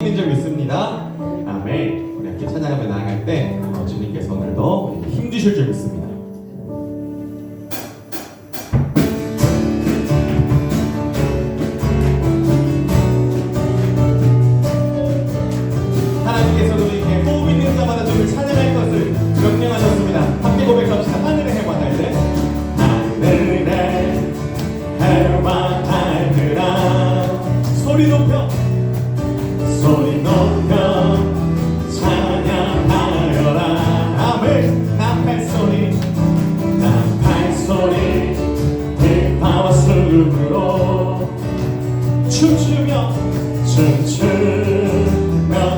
줄 믿습니다. 아멘. 우리 함께 찬양하며 나아갈 때 주님께서 오늘도 힘 주실 줄 믿습니다. 하나님께서도 우리에게 호흡 있는 자마다 주를 찬양할 것을 명령하셨습니다. 함께 고백합시다. 하늘의 해와 달들, 하늘의 해와 달들아, 소리 높여 찬양하여라. 아멘. 나팔소리 대파와 슬픔으로 춤추며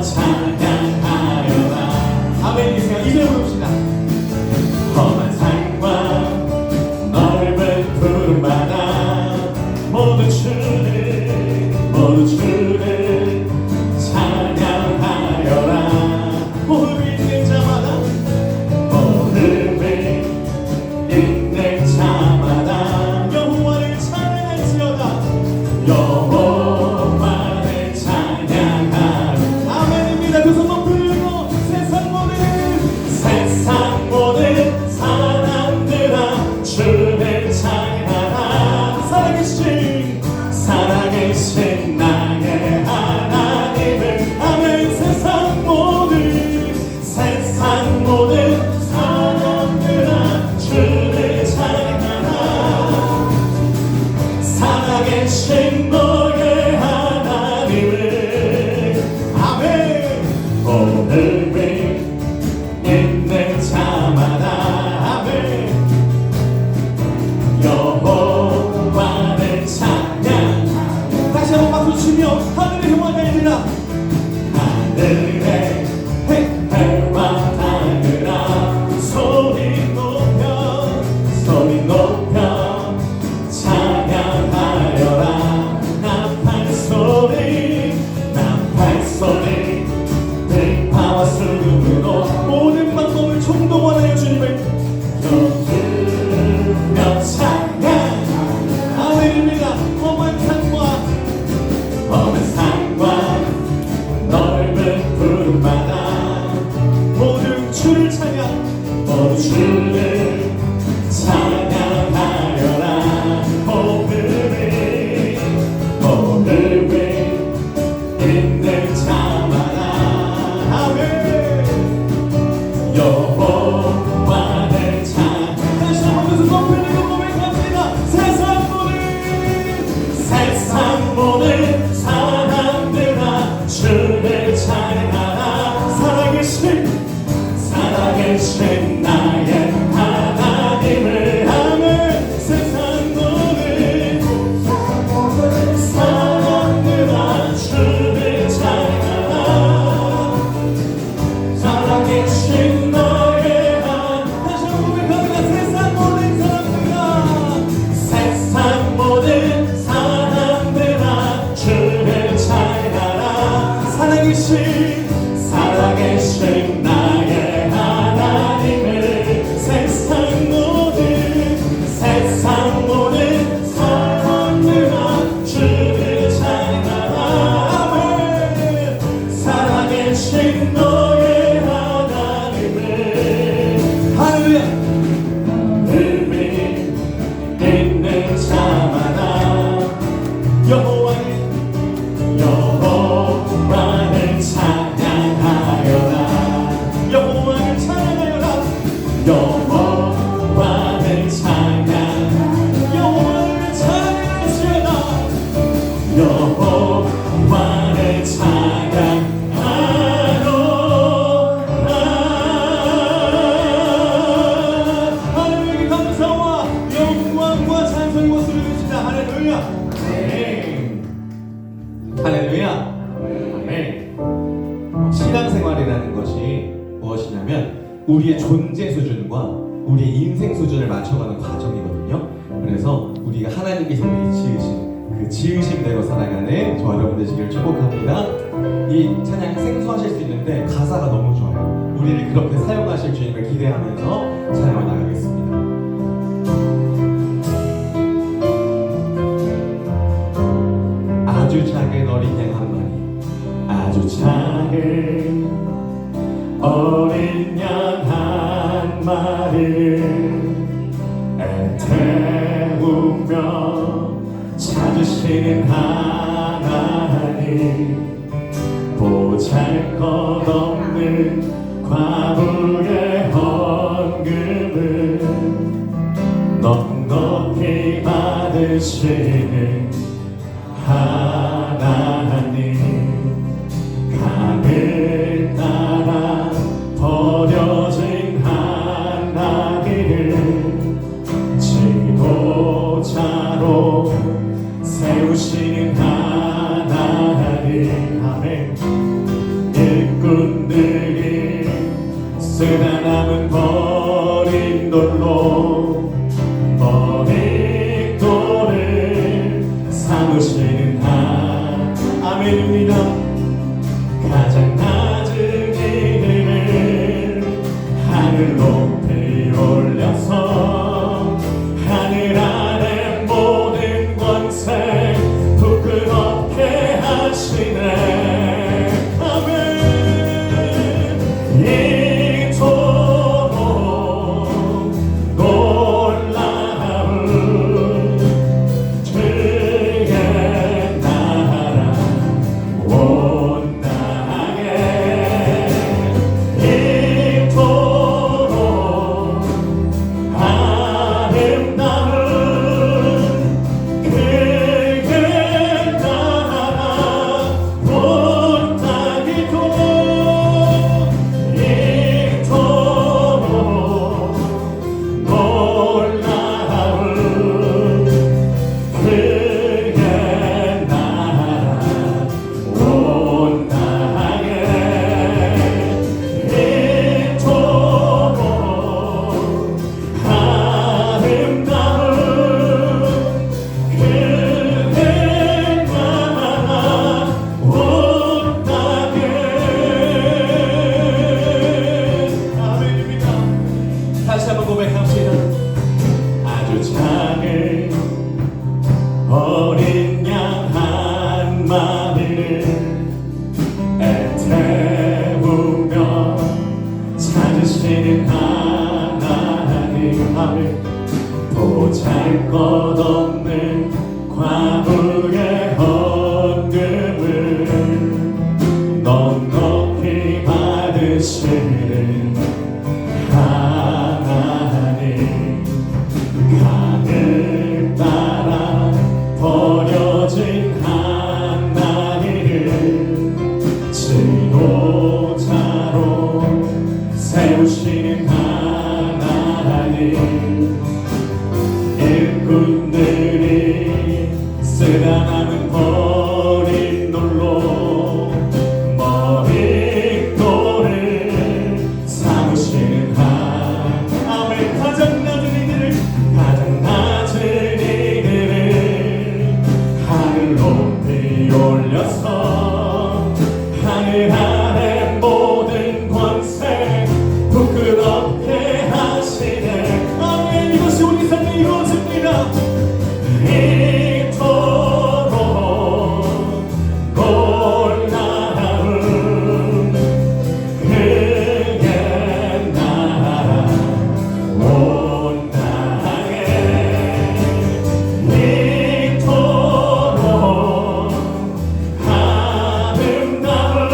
찬양하여라. 아멘. 이 시간 이제 부릅시다. 험한 산과 넓은 푸른바다 모두 주를 찬양하여라. 호흡이 있는 자마다 여호와를 찬양할지어다. 여호와를 찬양하라. 아멘입니다. 두 손 높이고 세상 모든 사람들아 주를 찬양하라. 살아계신 나의 하나님을. 아멘. 세상 모든 사람들아 주를 찬양하라. 살아계신 너의 하나님을. 아멘. 호흡이 있는 자마다. 아멘. 여호와를 찬양. 다시 한번 박수 치며 하늘의 해와 달들아, 하늘의 해와 달들아, 소리 높여 찬양하여라. 나팔소리 대파와 슬픔으로 모든 방법을 총동원하여 주님을 며 찬양. 아멘입니다. 험한 산과 넓은 푸른바다 모두 주를 찬양하여라. 호흡이 있는 자마다. 아멘. 여호와를 찬양. 다시 한번 두 손 높이고 고백합니다. 세상 모든 사람들아 주를 찬양하라. 살아계신 나의 하나님을. 아멘. 세상 모든 사람들아 주를 찬양하라. 살아계신 너의 하나님. 다시 한번 고백합니다. 세상 모든 사람들아 주를 찬양하라. 살아계신 나의 하나님을. 세상 모든 사람들아 주를 찬양하라. 아멘. 살아계신 너의 하나님을. 할렐루야. 의미 있는 자마다 여호와를 찬양하여라. 여호와를 찬양하여라. 여호와를 찬양하시오다. 여호와를 찬양하노라. 하나님에게 감사와 영광과 찬송의 모습을 드립시다. 할렐루야. 할렐루야. 아멘. 신앙생활이라는 것이 무엇이냐면 우리의 존재 수준과 우리의 인생 수준을 맞춰가는 과정이거든요. 그래서 우리가 하나님께서 우리 지으신 그 지으심대로 살아가는 저와 여러분 되시기를 축복합니다. 이 찬양 생소하실 수 있는데 가사가 너무 좋아요. 우리를 그렇게 사용하실 주님을 기대하면서 찬양을 나가겠습니다. 아주 작은 어린 양 한 마리, 아주 작은 어린 양 한 마리를 애태우며 찾으시는 하나님, 보잘것없는 과부의 헌금을 넉넉히 받으시는 하나님, 강을 따라 버려진 한 아기를 지도자로 세우시는 하나님, 아멘. 일꾼들이 쓰다 남은 버린 돌로 머릿돌을 삼으시는 아멘입니다. 가장 낮은 이름을 하늘 높이 올려서 하늘 아래 모든 권세 부끄럽게 하시네. 아멘. 이토록 놀라운 주의 나라 온 땅에 이토록 아름다운 그의 나라 온 땅이고 이토록 놀라운 그의 나라 온 땅에 이토록 아름다운 그의 나라 온 땅에. 아멘입니다. 다시 한번 고백합시다. 아주 작은 어린 양 한 마리를 애태우며 찾으시는 하나님, 아멘. 보잘것없는 과부의 헌금을 넉넉히 받으시는 하나님, 강을 따라 버려진 한 아이를 지도자로 세우시는 하나님, 일꾼들이 쓰다 남은 버린 돌로 머릿돌을 삼으시는 아멘. 가장 낮은 이들을 하늘 높이 올려서 하늘 아래 모든 권세 부끄럽게 하시네. 아멘. 이것이 우리 삶에 이루어집니다. 이토록 놀라운 그의 나라 온 땅에 이토록 아름다운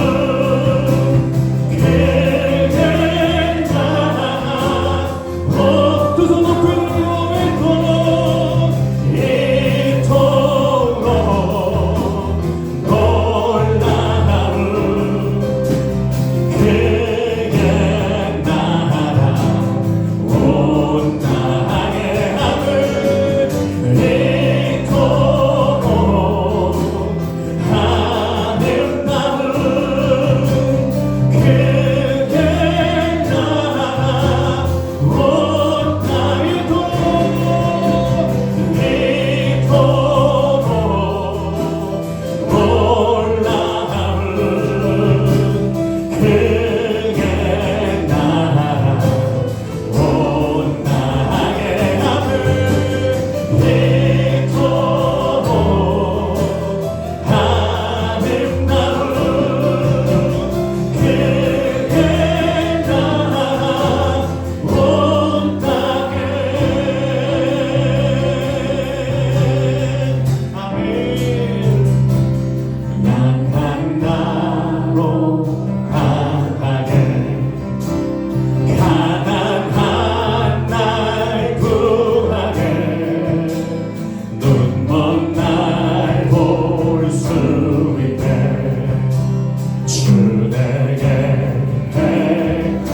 내게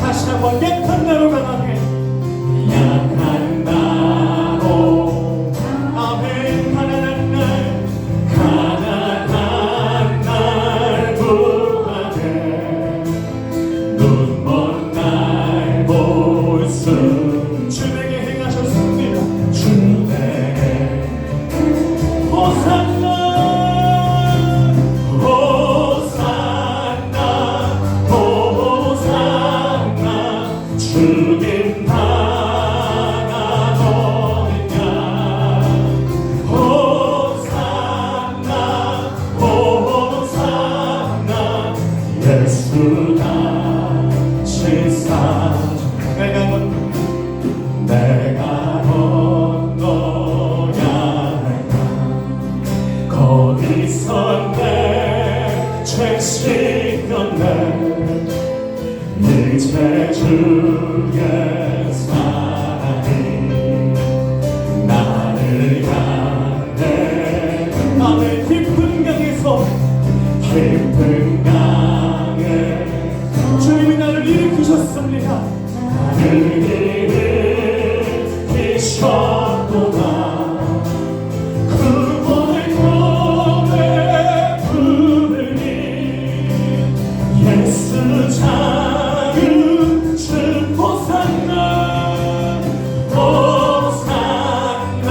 다시 한번 약한 나로 강하게 약한 나로 아멘 가난한 날 구하네 눈먼 날 볼수 주 내게 행하셨습니다 주 내게 호산나 주님 나가 너냐 호산나 호산나 예수가 지사 내가 건너야 할까 거기서 내 죄 씻겼네 이제 주의 사랑이 나를 향해 아멘 깊은 강에서 깊은 강에 주님이 나를 일으키셨습니다 나를 일으키셨구나 그분의 몸에 부르니 예수 작은 주 호산나 호산나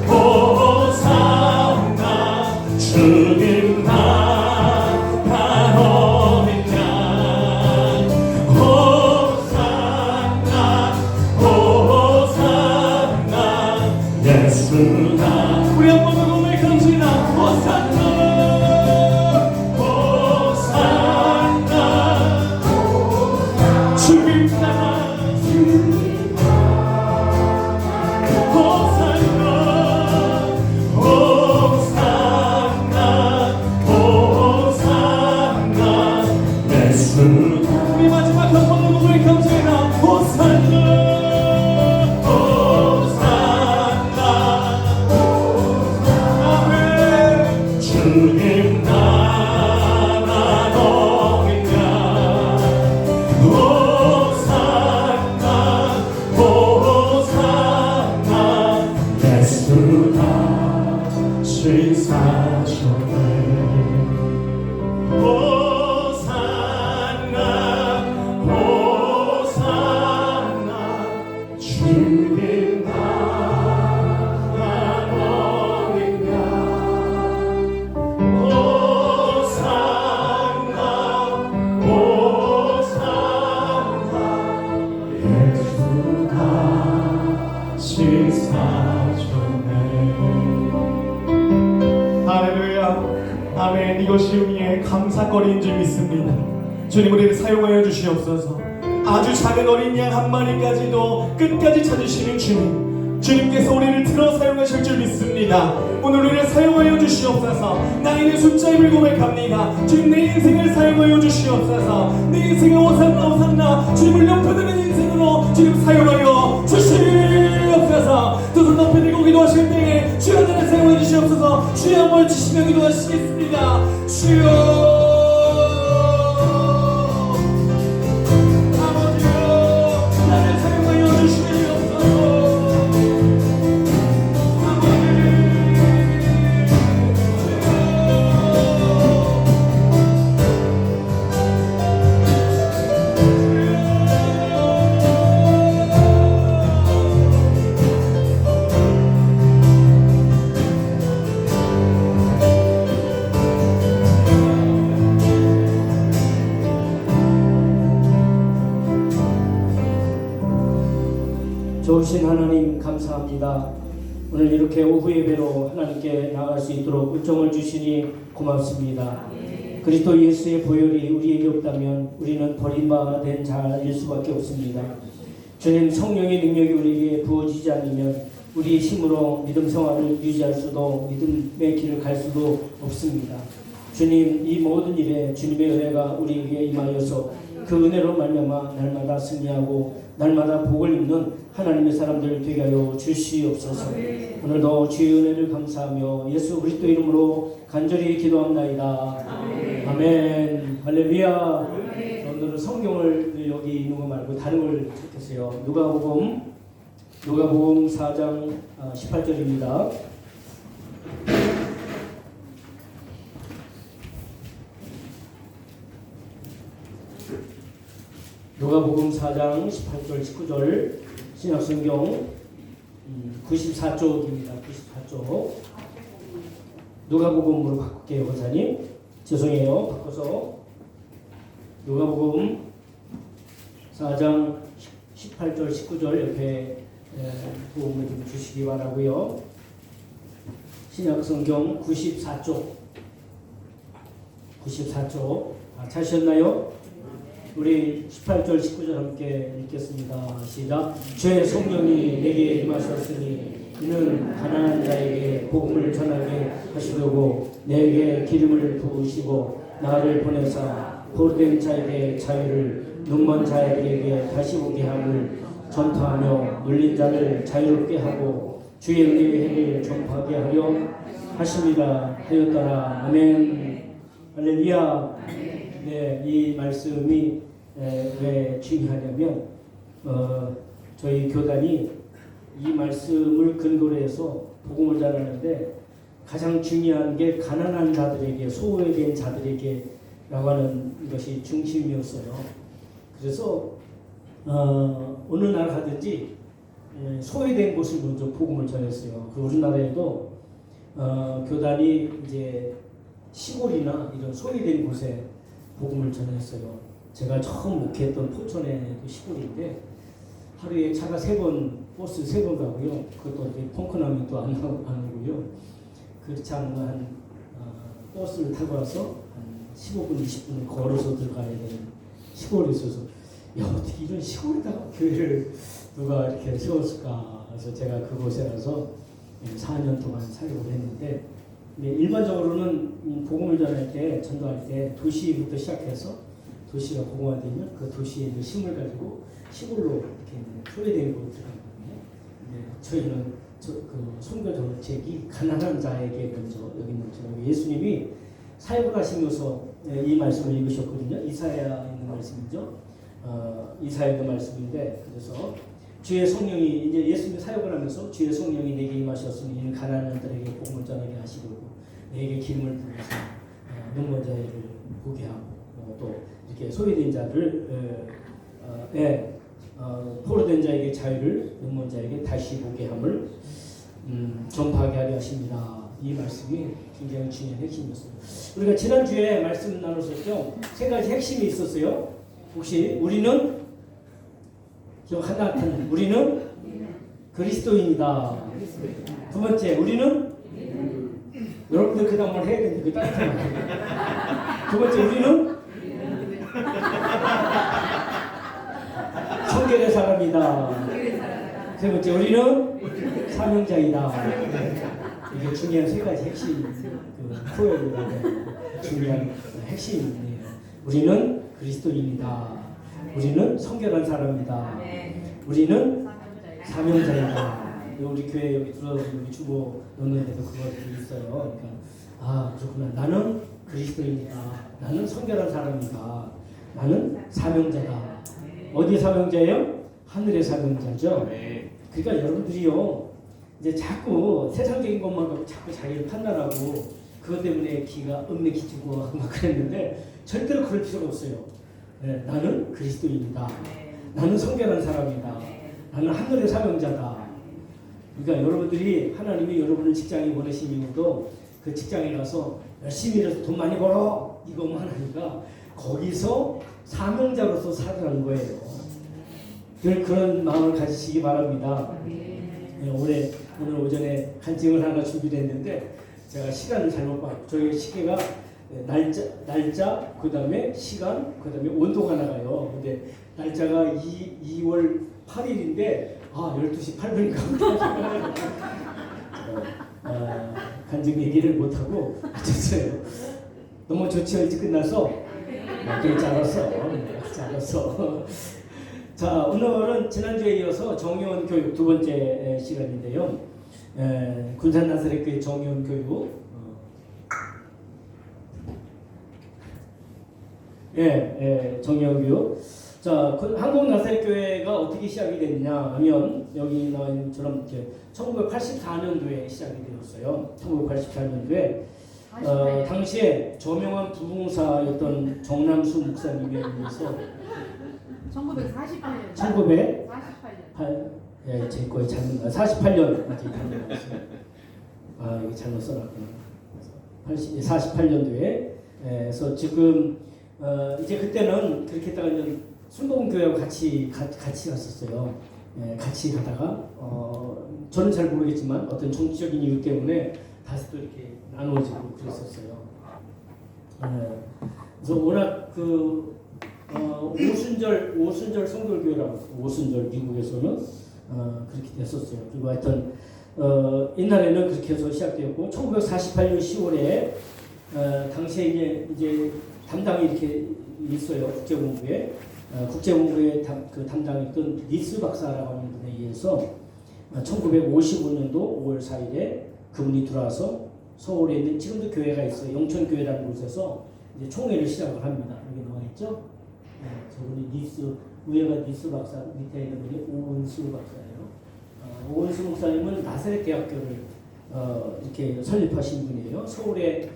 호산나 주님 나가 어디냐 호산나 호산나 예수나 우리 한번 더 고백합시다 호산나 주님 나가 호산나 호산나 호산나 예수 우리 마지막 한 번 더 고백합시다 호산나 호산나 아멘 주님 나가 어디냐 예수가 신사셨네 호산나 호산나 주님 나가 어디냐 호산나 호산나 예수가 신사셨네 할렐루야 아멘 이것이 의미의 감사거리인 줄 믿습니다 주님 우리를 사용하여 주시옵소서 아주 작은 어린 양 한 마리까지도 끝까지 찾으시는 주님 주님께서 우리를 들어 사용하실 줄 믿습니다 오늘 우리를 사용하여 주시옵소서 나이는 숫자 입을 고백합니다 주님 내 인생을 사용하여 주시옵소서 내 인생을 호산나 호산나 주님을 높여드는 인생으로 주님 사용하여 주시옵소서 두 손 높이 들고 기도하실 때에 주여 나를 사용해 주시옵소서 주여 한번 주시며 기도하시겠습니다 주여 좋으신 하나님 감사합니다. 오늘 이렇게 오후 예배로 하나님께 나갈 수 있도록 은총을 주시니 고맙습니다. 그리스도 예수의 보혈이 우리에게 없다면 우리는 버림받은 자일 수밖에 없습니다. 주님 성령의 능력이 우리에게 부어지지 않으면 우리의 힘으로 믿음 생활을 유지할 수도 믿음의 길을 갈 수도 없습니다. 주님 이 모든 일에 주님의 은혜가 우리에게 임하여서 그 은혜로 말미암아 날마다 승리하고 날마다 복을 입는 하나님의 사람들 되게 하여 주시옵소서. 오늘도 주의 은혜를 감사하며 예수 그리스도 이름으로 간절히 기도합나이다. 아멘. 아멘. 할렐루야. 오늘은 성경을 여기 있는 거 말고 다른 걸 찾겠어요. 누가복음 4장 18절입니다. 누가복음 4장 18절 19절 신약성경 94쪽입니다. 94쪽. 누가복음으로 바꿀게요, 권사님. 죄송해요. 바꿔서 누가복음 4장 18절 19절 옆에 도움을 좀 주시기 바라고요. 신약성경 94쪽 찾으셨나요? 우리 18절 19절 함께 읽겠습니다. 시작. 주의 성령이 내게 임하셨으니 이는 가난한 자에게 복음을 전하게 하시려고 내게 기름을 부으시고 나를 보내사 포로된 자에게 자유를 눈먼 자에게 다시 보게 함을 전파하며 눌린 자를 자유롭게 하고 주의 은혜의 해를 전파하게 하려 하십니다 하였더라. 아멘. 할렐루야. 네, 이 말씀이 왜 중요하냐면 저희 교단이 이 말씀을 근거로 해서 복음을 전하는데 가장 중요한 게 가난한 자들에게, 소외된 자들에게 라고 하는 것이 중심이었어요. 그래서 어느 나라 가든지 소외된 곳을 먼저 복음을 전했어요. 그 우리나라에도 교단이 이제 시골이나 이런 소외된 곳에 복음을 전했어요. 제가 처음 목회했던 포천의 그 시골인데 하루에 차가 3번, 버스 3번 가고요. 그것도 이렇게 펑크나면 또 안 오고요. 그렇지 않으면 한 버스를 타고 와서 한 15분, 20분을 걸어서 들어가야 되는 시골에 있어서 야, 어떻게 이런 시골에다가 교회를 누가 이렇게 세웠을까. 그래서 제가 그곳에 가서 4년 동안 사역을 했는데 일반적으로는 복음을 전할 때, 전도할 때 도시부터 시작해서 도시가 공화되면 그 도시에 있는 힘을 가지고 시골로 이렇게 소외된 곳으로 들어가거든요. 저희는 그 선교 정책이 가난한 자에게 먼저 여기 있는 것처럼 예수님이 사역을 하시면서 이 말씀을 읽으셨거든요. 이사야에 있는 말씀이죠. 이사야에 있는 말씀인데 그래서 주의 성령이 이제 예수님이 사역을 하면서 주의 성령이 내게 임하셨으니 이는 가난한 자에게 복음을 전하게 하시고 내게 기름을 부으셔서 눈먼 자를 보게 하고 또 이렇게 소외된 자를 포로된 자에게 자유를 눈먼 자에게 다시 보게 함을 전파하게 하려 하십니다. 이 말씀이 굉장히 중요한 핵심이었어요. 우리가 지난주에 말씀 나눴었죠. 3가지 핵심이 있었어요. 혹시 우리는 하나, 우리는 그리스도인이다. 두 번째, 우리는 여러분들 그 다음을 해야 되는데 그 따뜻한 말. 두 번째, 우리는 성결의 사람이다. 세 번째, 우리는 사명자이다. 이게 중요한 3가지 핵심 표현이라고 중요한 핵심이에요. 우리는 그리스도인이다. 우리는 성결한 사람이다. 우리는 사명자이다. 우리 교회 여기 들어오는 우리 주보 논문에도 그것들이 있어요. 그러니까 그렇구나. 나는 그리스도인이다. 나는 성결한 사람이다. 나는 사명자다. 어디 사명자예요? 하늘의 사명자죠. 그러니까 여러분들이요, 이제 자꾸 세상적인 것만 갖고 자꾸 자기를 판단하고 그것 때문에 기가 음내 기치고 막 그랬는데 절대로 그럴 필요가 없어요. 나는 그리스도인이다. 나는 성결한 사람이다. 나는 하늘의 사명자다. 그러니까 여러분들이 하나님이 여러분을 직장에 보내신 이유도 그 직장에 가서 열심히 일해서 돈 많이 벌어 이것만 하니까 거기서 사명자로서 살아가는 거예요. 늘 그런 마음을 가지시기 바랍니다. 오늘 오전에 간증을 하나 준비했는데 제가 시간을 잘못 봤고 저희 시계가 날짜 그 다음에 시간 그 다음에 온도가 나가요. 근데 날짜가 2월 8일인데 12시 8분인가 간증 얘기를 못하고 맞췄어요. 너무 조치가 일찍 끝나서 그래 잘했어. 자, 오늘은 지난주에 이어서 정의원 교육 2번째 시간인데요. 군산 나사렛교회 정의원 교육 정예원 교육. 자, 그 한국 나사렛 교회가 어떻게 시작이 됐냐 하면 여기 나와 있는 것처럼 1984년도에 시작이 되었어요. 1984년도에 당시에 저명한 부흥사였던 정남수 목사님에 의해서 1948년. 1948년. 제 거에 잘못 48년 맞지 잘못했어요. 이게 잘못 써놨구나. 48년도에 그래서 지금 이제 그때는 그렇게 했다가 이제 순복음교회하고 같이 갔었어요. 같이 가다가 저는 잘 모르겠지만 어떤 정치적인 이유 때문에 다시 또 이렇게 나누어지고 그랬었어요. 그래서 워낙 그 오순절 성결교회라고 오순절 미국에서는 그렇게 됐었어요. 그리고 하여튼 옛날에는 그렇게 해서 시작되었고 1948년 10월에 당시에 이제 담당이 이렇게 있어요. 국제본부에 국제본부에 그 담당했던 니스 박사라고 하는 분에 의해서 1955년도 5월 4일에 그분이 들어와서 서울에 있는 지금도 교회가 있어요. 영천교회라는 곳에서 이제 총회를 시작을 합니다. 여기 나와 있죠? 저분이 니스 위에가 니스 박사, 밑에 있는 분이 오은수 박사예요. 오은수 목사님은 나사렛 대학교를 이렇게 설립하신 분이에요. 서울에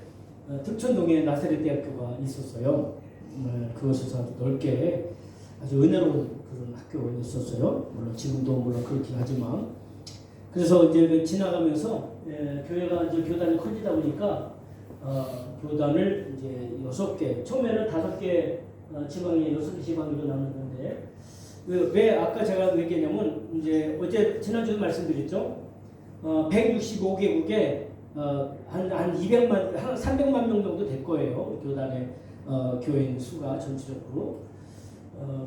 득천동에 나사렛 대학교가 있었어요. 그것에서 아주 넓게 아주 은혜로운 그런 학교가 있었어요. 물론 지금도 물론 그렇긴 하지만 그래서 이제 지나가면서 교회가 이제 교단이 커지다 보니까 교단을 이제 6개 처음에는 5개 지방에 6개 지방으로 나눴는데 왜 아까 제가 얘기했냐면 이제 어제 지난주도 말씀드렸죠. 165개국에 한 200만, 한 300만 명 정도 될 거예요. 교단의 교인 수가 전체적으로.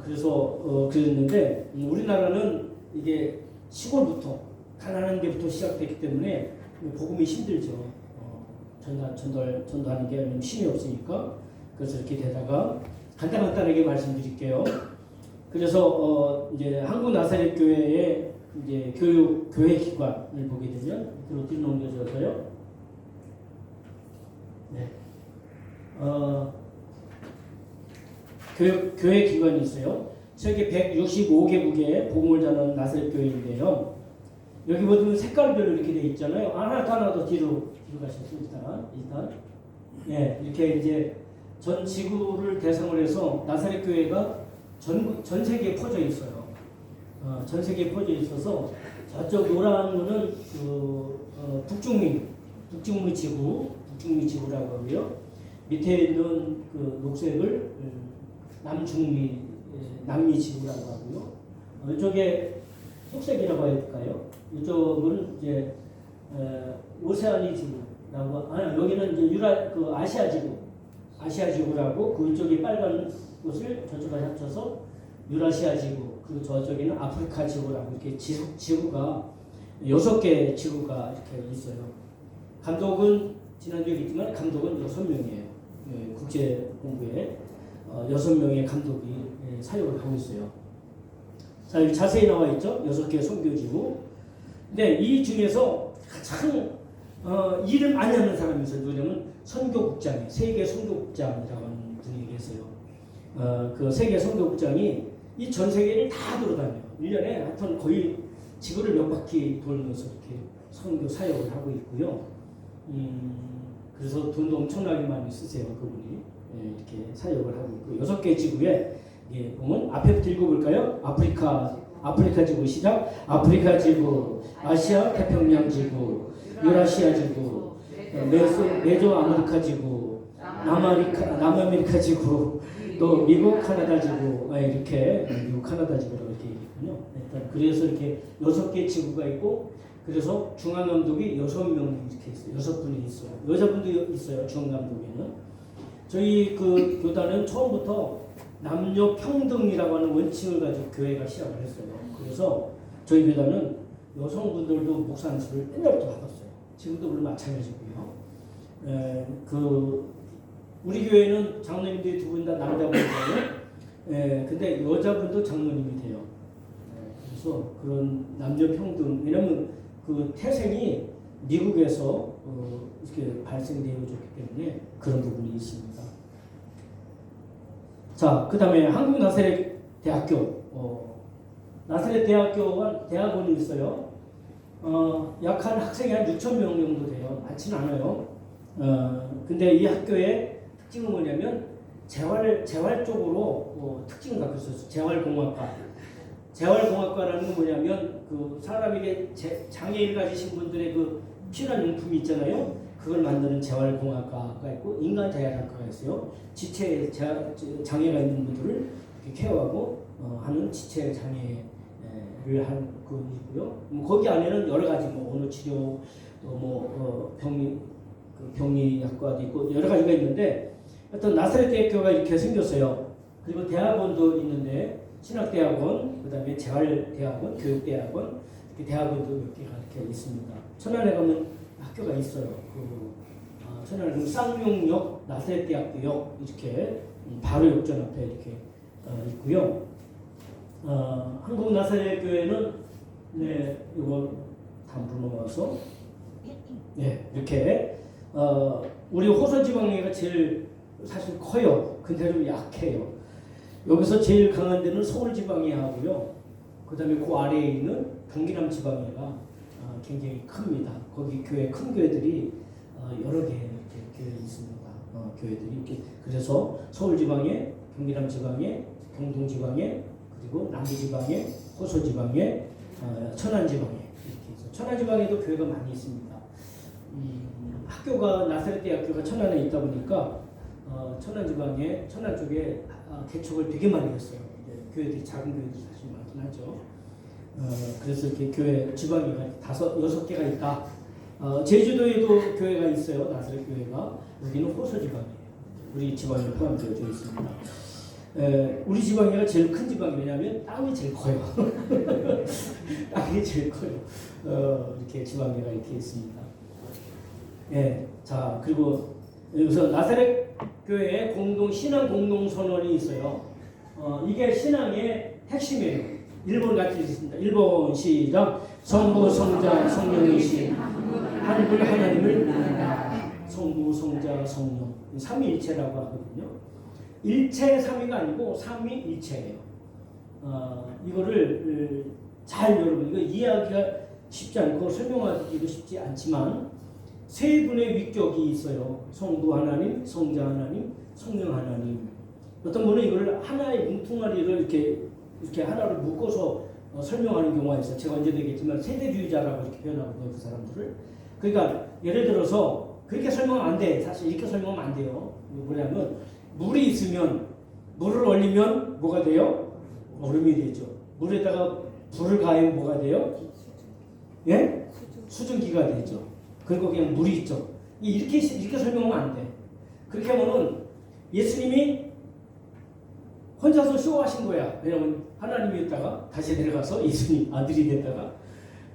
그래서 그랬는데 우리나라는 이게 시골부터 가난한 데부터 시작됐기 때문에 복음이 힘들죠. 전도하는 게 힘이 없으니까. 그래서 이렇게 되다가 간단하게 말씀드릴게요. 그래서 이제 한국 나사렛 교회의 이제 교회 기관을 보게 되면 뒤로 넘겨져서요. 네. 교회 기관이 있어요. 세계 165개국에 복음을 전하는 나사렛 교회인데요. 여기 보면 색깔별로 이렇게 돼 있잖아요. 하나 더 뒤로 가셨습니다. 일단 이렇게 이제 전 지구를 대상으로 해서 나사렛 교회가 전 세계에 퍼져 있어요. 전 세계에 퍼져 있어서 저쪽 노란 거는 북중미 지구라고 하고요. 밑에 있는 그 녹색을 남미 지구라고 하고요. 이쪽에 흑색이라고 해야 될까요? 이쪽은 이제 오세아니 지구라고 여기는 이제 아시아 지구라고 그쪽이 빨간 곳을 저쪽에 합쳐서 유라시아 지구, 그리고 저쪽에는 아프리카 지구라고 이렇게 지구가 6개 지구가 이렇게 있어요. 감독은 지난주에 얘기했지만 감독은 6명이에요. 국제본부에 6명의 감독이 사역을 하고 있어요. 자, 여기 자세히 나와 있죠? 6개 선교지구. 근데 이 중에서 가장 일을 많이 하는 사람이 있어요. 누구냐면 선교국장이에요. 세계 선교국장이라고 하는 분이 계세요. 그 세계 선교국장이 이 전 세계를 다 돌아다녀요. 1년에 하여튼 거의 지구를 몇 바퀴 돌면서 이렇게 선교 사역을 하고 있고요. 그래서 돈도 엄청나게 많이 쓰세요. 그분이. 이렇게 사역을 하고 있고 6개 지구에 보면 앞에부터 읽어볼까요? 아프리카 지구 시작. 아프리카 지구, 아시아 태평양 지구, 유라시아 지구, 메조 아메리카 지구, 남아메리카 지구, 또 미국 카나다 지구 이렇게 미국 카나다 지구라고 이렇게 있군요. 일단 그래서 이렇게 6개 지구가 있고 그래서 중앙 감독이 6명 이렇게 있어요. 6분이 있어요. 여자분도 있어요. 중앙 감독에는. 저희 그 교단은 처음부터 남녀 평등이라고 하는 원칙을 가지고 교회가 시작을 했어요. 그래서 저희 교단은 여성분들도 목사 안수를 옛날부터 받았어요. 지금도 물론 마찬가지고요. 우리 교회는 장로님들이 2분 다 남자분이잖아요. 근데 여자분도 장로님이 돼요. 그래서 그런 남녀 평등, 왜냐면 그 태생이 미국에서 이렇게 발생되어졌기 때문에 그런 부분이 있습니다. 자, 그 다음에 한국 나사렛 대학교. 나사렛 대학원이 있어요. 약 한 학생이 한 6천 명 정도 돼요. 많지는 않아요. 근데 이 학교의 특징은 뭐냐면 재활 쪽으로 특징을 갖고 있었어요. 재활공학과라는 건 뭐냐면 그 사람에게 장애를 가지신 분들의 그 필요한 용품이 있잖아요. 그걸 만드는 재활공학과가 있고 인간재활학과가 있어요. 지체 장애가 있는 분들을 이렇게 케어하고 하는 지체 장애를 하는 그이고요. 거기 안에는 여러 가지 언어 치료, 병리학과도 있고 여러 가지가 있는데 어떤 나사렛 대학교가 이렇게 생겼어요. 그리고 대학원도 있는데 신학대학원, 그다음에 재활대학원, 교육대학원, 이렇게 대학원도 몇 개가 이렇게 있습니다. 천안에 가면 학교가 있어요. 천안에 가면 쌍용역 나사렛대학교역 이렇게 바로 역전 앞에 이렇게 있고요. 한국 나사렛 교회는 이거 다음으로 넘어가서 이렇게 우리 호서 지방에가 제일 사실 커요. 근데 좀 약해요. 여기서 제일 강한 데는 서울 지방에 하고요. 그다음에 그 아래에 있는 경기남 지방에가 굉장히 큽니다. 거기 큰 교회들이 여러 개 이렇게 교회 있습니다. 교회들이 이렇게 그래서 서울 지방에, 경기남 지방에, 경동 지방에, 그리고 남부 지방에, 호서 지방에, 천안 지방에 이렇게 있어요. 천안 지방에도 교회가 많이 있습니다. 학교가 나사렛 대학교가 천안에 있다 보니까 천안 지방에 천안 쪽에 개척을 되게 많이 했어요. 교회들이 작은 교회들이 사실 많긴 하죠. 그래서 이렇게 교회 지방이 6개가 있다. 제주도에도 교회가 있어요. 나사렛 교회가. 여기는 호서 지방이에요. 우리 지방에 포함되어 있습니다. 우리 지방이가 제일 큰 지방이 왜냐하면 땅이 제일 커요. 땅이 제일 커요. 이렇게 지방이가 이렇게 있습니다. 자 그리고 여기서 나사렛 교회에 신앙 공동 선언이 있어요. 이게 신앙의 핵심이에요. 1번 같이 있습니다. 1번 시작. 성부, 성자, 성령이신 한분 하나님을 믿는다. 성부, 성자, 성령. 삼위일체라고 하거든요. 일체 삼위가 아니고 삼위일체예요. 이거를 잘 여러분 이거 이해하기가 쉽지 않고 설명하기도 쉽지 않지만 세 분의 위격이 있어요. 성부 하나님, 성자 하나님, 성령 하나님. 어떤 분은 이걸 하나의 뭉퉁아리를 이렇게 하나를 묶어서 설명하는 경우가 있어요. 제가 언제 되겠지만 세대주의자라고 이렇게 표현하거든요. 그 사람들을. 그러니까 예를 들어서 그렇게 설명하면 안 돼. 사실 이렇게 설명하면 안 돼요. 뭐냐면 물이 있으면 물을 얼리면 뭐가 돼요? 얼음이 되죠. 물에다가 불을 가하면 뭐가 돼요? 예? 수증기가 되죠. 그리고 그냥 물이 있죠. 이렇게 설명하면 안 돼. 그렇게 하면은 예수님이 혼자서 쇼하신 거야. 왜냐면 하나님이었다가 다시 내려가서 예수님 아들이 됐다가.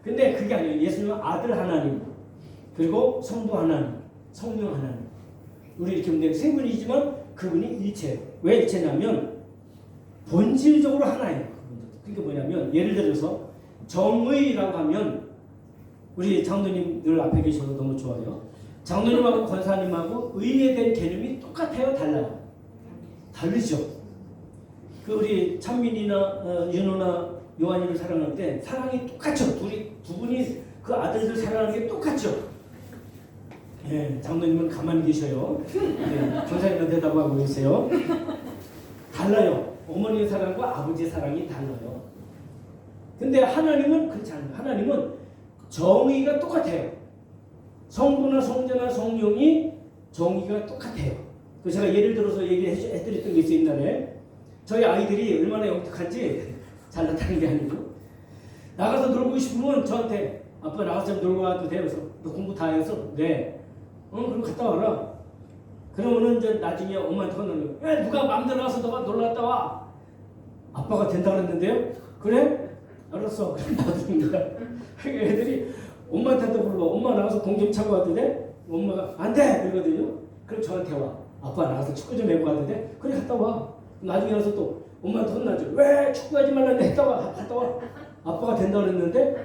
근데 그게 아니에요. 예수님은 아들 하나님, 그리고 성부 하나님, 성령 하나님. 우리 이렇게 보면 세 분이지만 그분이 일체예요. 왜 일체냐면 본질적으로 하나예요. 그게 뭐냐면 예를 들어서 정의라고 하면 우리 장로님 늘 앞에 계셔서 너무 좋아요. 장로님하고 권사님하고 의에 대한 개념이 똑같아요? 달라요? 다르죠. 그 우리 찬민이나 윤호나 요한이를 사랑할 때 사랑이 똑같죠. 두 분이 그 아들들 사랑하는 게 똑같죠. 장로님은 가만히 계셔요. 권사님은 대답하고 계세요. 달라요. 어머니의 사랑과 아버지의 사랑이 달라요. 근데 하나님은 그렇지 않아요. 하나님은 정의가 똑같아요. 성부나 성자나 성령이 정의가 똑같아요. 그래서 제가 예를 들어서 얘기해드렸던 게 있어요. 옛날에 저희 아이들이 얼마나 영특한지 잘 나타나는 게 아니고 나가서 놀고 싶으면 저한테 아빠 나가서 좀 놀고 와도 돼. 그래서 너 공부 다 해서 네. 그럼 갔다 와라. 그러면은 이제 나중에 엄마한테 혼나는 거야. 야, 누가 마음대로 나가서 너가 놀러 갔다 와. 아빠가 된다 그랬는데요. 그래? 알았어. 그럼 놔두는 거야. 애들이 엄마한테도 불러. 엄마 나가서 공 좀 차고 와도 돼? 엄마가 안 돼! 그러거든요. 그럼 저한테 와. 아빠 나가서 축구 좀 해고 와도 돼? 그래 갔다 와. 나중에 가서 또 엄마한테 혼나죠. 왜 축구하지 말라는데 갔다 와. 아빠가 된다 그랬는데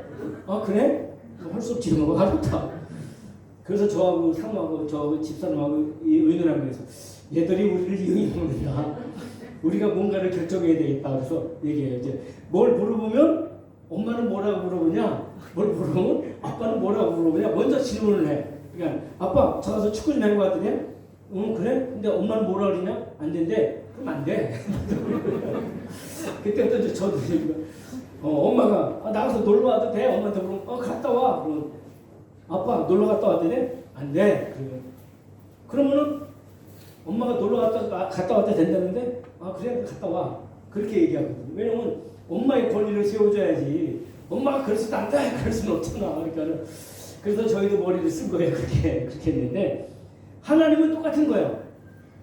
아 그래? 할 수 없지. 뭐 알았다. 그래서 저하고 사모하고 저 집사람하고 이 의논하면서 얘들이 우리를 이용해 먹는다. 우리가 뭔가를 결정해야 되겠다. 그래서 얘기해요. 이제 뭘 물어보면 엄마는 뭐라고 물어보냐? 뭘 물어보면 아빠는 뭐라고 물어보냐? 먼저 질문을 해. 그러니까 아빠 저 가서 축구 좀 해는 거 같더니 응 그래? 근데 엄마는 뭐라 그러냐? 안 된대. 그럼 안 돼. 그때부터 저도 엄마가 나가서 놀러 와도 돼? 엄마한테 물으면 갔다 와. 그러면 아빠 놀러 갔다 왔더니 안 돼. 그러면은 엄마가 놀러 갔다 왔다 된다는데 그래 갔다 와. 그렇게 얘기하거든요. 왜냐면 엄마의 권리를 세워줘야지. 엄마가 그래서 안 돼. 그럴 수는 없잖아. 그러니까 그래서 저희도 머리를 쓴 거예요. 그렇게 했는데 하나님은 똑같은 거예요.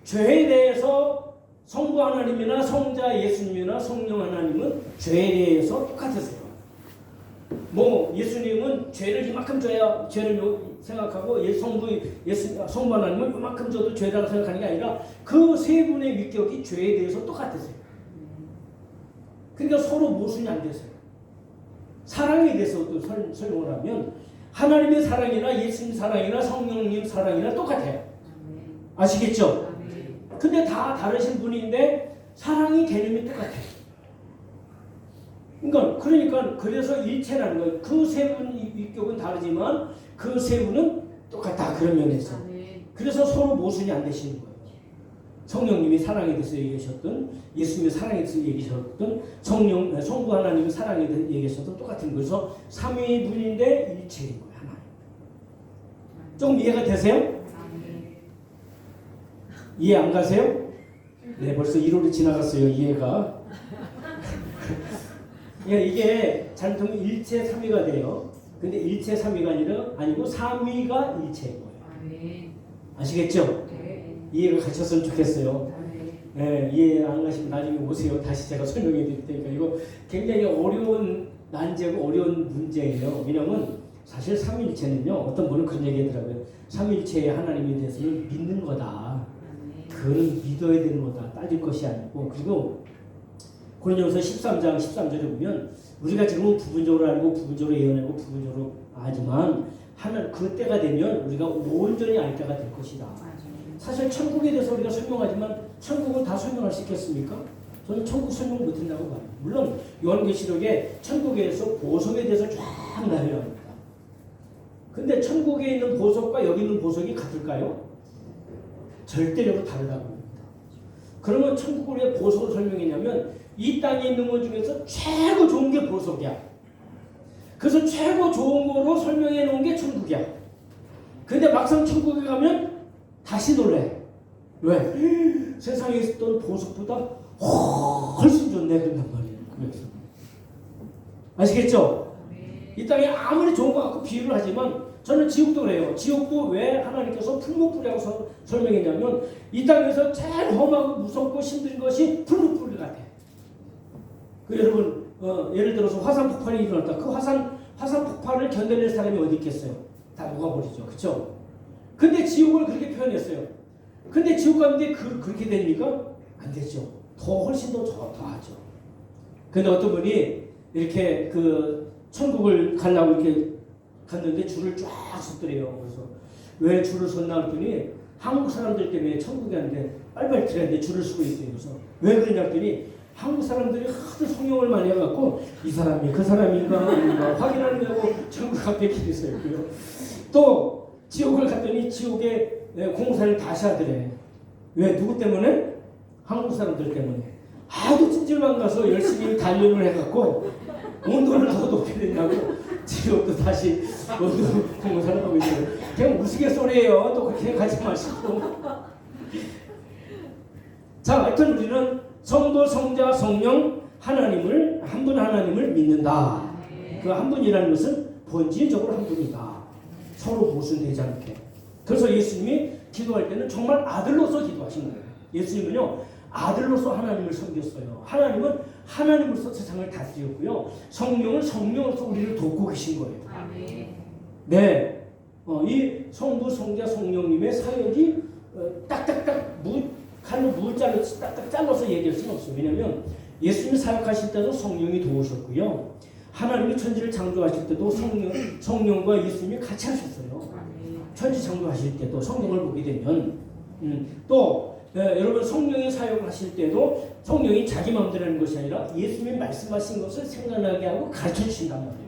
죄에 대해서 성부 하나님이나 성자 예수님이나 성령 하나님은 죄에 대해서 똑같으세요. 뭐 예수님은 죄를 이만큼 져야 죄를 생각하고 성부 하나님은 이만큼 져도 죄라고 생각하는 게 아니라 그 세 분의 위격이 죄에 대해서 똑같으세요. 그러니까 서로 모순이 안 되세요. 사랑에 대해서 또 설명을 하면 하나님의 사랑이나 예수님 사랑이나 성령님 사랑이나 똑같아요. 아시겠죠? 근데 다 다르신 분인데 사랑의 개념이 똑같아요. 그러니까 그래서 일체라는 거예요. 그 세 분의 위격은 다르지만 그 세 분은 똑같다. 그런 면에서. 그래서 서로 모순이 안 되시는 거예요. 성령님이 사랑에 대해서 얘기하셨던 예수님이 사랑에 대해서 얘기하셨던 성부 하나님이 사랑에 대해서 얘기하셨던 똑같은 거예요. 그래서 삼위분인데 일체인 거예요. 하나님. 조금 이해가 되세요? 이해 안 가세요? 네, 벌써 1월이 지나갔어요. 이해가. 이게 잘못하면 일체 삼위가 돼요. 근데 일체 삼위가 아니고 삼위가 일체인 거예요. 아시겠죠? 이해가 가셨으면 좋겠어요. 네, 이해 안 가시면 나중에 오세요. 다시 제가 설명해 드릴 테니까. 이거 굉장히 어려운 난제고 어려운 문제예요. 왜냐하면 사실 삼위일체는요. 어떤 분은 그런 얘기 하더라고요. 삼위일체의 하나님에 대해서는 믿는 거다. 그거는 믿어야 되는 거다. 따질 것이 아니고. 그리고 고린도후서 13장 13절에 보면 우리가 지금은 부분적으로 알고 부분적으로 예언하고 부분적으로 하지만 그때가 되면 우리가 온전히 알 때가 될 것이다. 사실 천국에 대해서 우리가 설명하지만 천국은 다 설명할 수 있겠습니까? 저는 천국 설명 못한다고 봐요. 물론 요한계시록에 천국에서 보석에 대해서 쫙 나열합니다. 근데 천국에 있는 보석과 여기 있는 보석이 같을까요? 절대적으로 다르다고 합니다. 그러면 천국을 왜 보석으로 설명했냐면 이 땅에 있는 것 중에서 최고 좋은 게 보석이야. 그래서 최고 좋은 거로 설명해 놓은 게 천국이야. 근데 막상 천국에 가면 다시 놀래. 왜? 세상에 있었던 보석보다 훨씬 좋네 그런단 말이에요. 그래서. 아시겠죠? 이 땅에 아무리 좋은 것 같고 비유를 하지만 저는 지옥도 그래요. 지옥도 왜 하나님께서 풀무불이라고 설명했냐면 이 땅에서 제일 험하고 무섭고 힘든 것이 풀무불 같아. 여러분 예를 들어서 화산 폭발이 일어났다. 그 화산 폭발을 견뎌낼 사람이 어디 있겠어요? 다 녹아버리죠. 그렇죠? 근데 지옥을 그렇게 표현했어요. 근데 지옥 가는데 그렇게 됩니까? 안 되죠. 훨씬 더 하죠. 근데 어떤 분이 이렇게 천국을 가려고 이렇게 갔는데 줄을 쫙 섰더래요. 그래서 왜 줄을 섰나 했더니 한국 사람들 때문에 천국에 갔는데 빨리빨리 들어야 줄을 서고 있어요. 그래서 왜 그러냐 했더니 한국 사람들이 하도 성령을 많이 해갖고 이 사람이 그 사람인가 확인하는 거고 천국 앞에 기대서요. 또 지옥을 갔더니 지옥에 공사를 다시 하더래. 왜? 누구 때문에? 한국 사람들 때문에. 아주 찜질방 가서 열심히 단련을 해갖고 온도를 더 높게 된다고 지옥도 다시 온도 공사를 하고 있어요. 그냥 우스갯소리예요. 또 그렇게 가지 마시고. 자, 하여튼 우리는 성부, 성자, 성령 하나님을 한 분 하나님을 믿는다. 그 한 분이라는 것은 본질적으로 한 분이다. 서로 모순되지 않게. 그래서 예수님이 기도할 때는 정말 아들로서 기도하신 거예요. 예수님은요 아들로서 하나님을 섬겼어요. 하나님은 하나님으로서 세상을 다스렸고요. 성령은 성령으로서 우리를 돕고 계신 거예요. 네, 이 성부, 성자, 성령님의 사역이 딱딱딱 칼로 무자로 딱딱 잘라서 얘기할 수는 없어요. 왜냐하면 예수님이 사역하실 때도 성령이 도우셨고요. 하나님이 천지를 창조하실 때도 성령과 예수님이 같이 하셨어요. 천지 창조하실 때도 성령을 보게 되면 또 여러분 성령이 사용하실 때도 성령이 자기 마음대로 하는 것이 아니라 예수님이 말씀하신 것을 생각나게 하고 가르쳐 주신단 말이에요.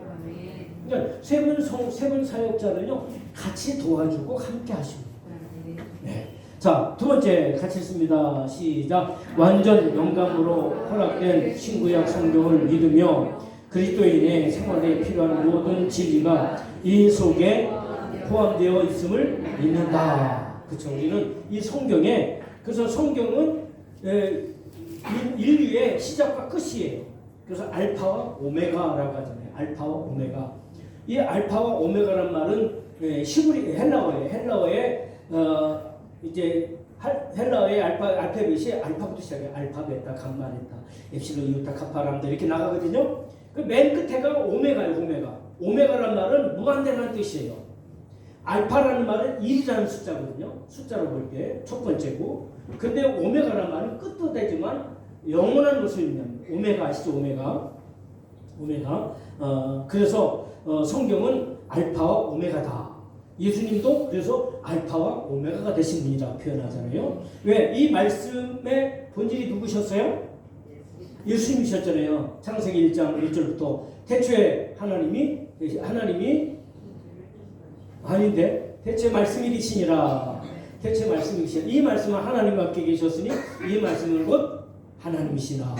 그러니까 세 분 사역자를요 같이 도와주고 함께 하시고. 네. 자, 두 번째 같이 읽습니다. 시작. 완전 영감으로 허락된 신구약 성경을 믿으며 그리스도인의 생활에 필요한 모든 진리가 이 속에 포함되어 있음을 믿는다. 그렇죠. 우리는 이 성경에 그래서 성경은 인류의 시작과 끝이에요. 그래서 알파와 오메가라고 하잖아요. 알파와 오메가. 이 알파와 오메가란 말은 히브리 헬라어에 이제 헬라어의 알파벳이 알파부터 시작해요. 알파, 베타, 감마, 베타, 엡실론, 이오타, 카파, 람다 이렇게 나가거든요. 그 맨 끝에가 오메가예요. 오메가란 말은 무한대라는 뜻이에요. 알파라는 말은 1이라는 숫자거든요. 숫자로 볼 때 첫 번째고. 근데 오메가라는 말은 끝도 되지만 영원한 것을 의미합니다. 오메가 아시죠? 오메가. 그래서 성경은 알파와 오메가다. 예수님도 그래서 알파와 오메가가 되신 분이라 표현하잖아요. 왜? 이 말씀의 본질이 누구셨어요? 예수님이셨잖아요. 창세기 1장 1절부터 태초에 하나님이 아닌데 대체 말씀이시니라. 대체 말씀이시니라. 이 말씀은 하나님과 함께 계셨으니 이 말씀은 곧 하나님이시라.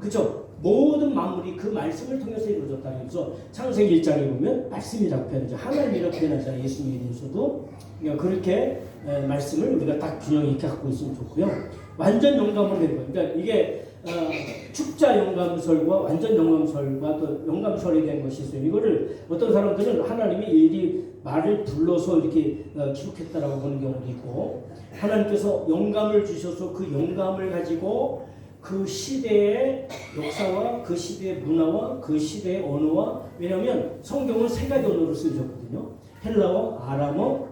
그렇죠? 모든 만물이 그 말씀을 통해서 이루어졌다. 그래서 창세기 1장에 보면 말씀이라고 표현하죠. 하나님이라고 표현하잖아요. 예수님에 대해서도. 그러니까 그렇게 말씀을 우리가 딱 균형 있게 갖고 있으면 좋고요. 완전 영감으로 된 거예요. 그러니까 이게 축자 영감설과 완전 영감설과 또 영감설이 된 것이 있어요. 이거를 어떤 사람들은 하나님이 일일이 말을 불러서 이렇게 기록했다라고 보는 경우도 있고, 하나님께서 영감을 주셔서 그 영감을 가지고 그 시대의 역사와 그 시대의 문화와 그 시대의 언어와, 왜냐하면 성경은 세 가지 언어로 쓰여졌거든요. 헬라어, 아람어,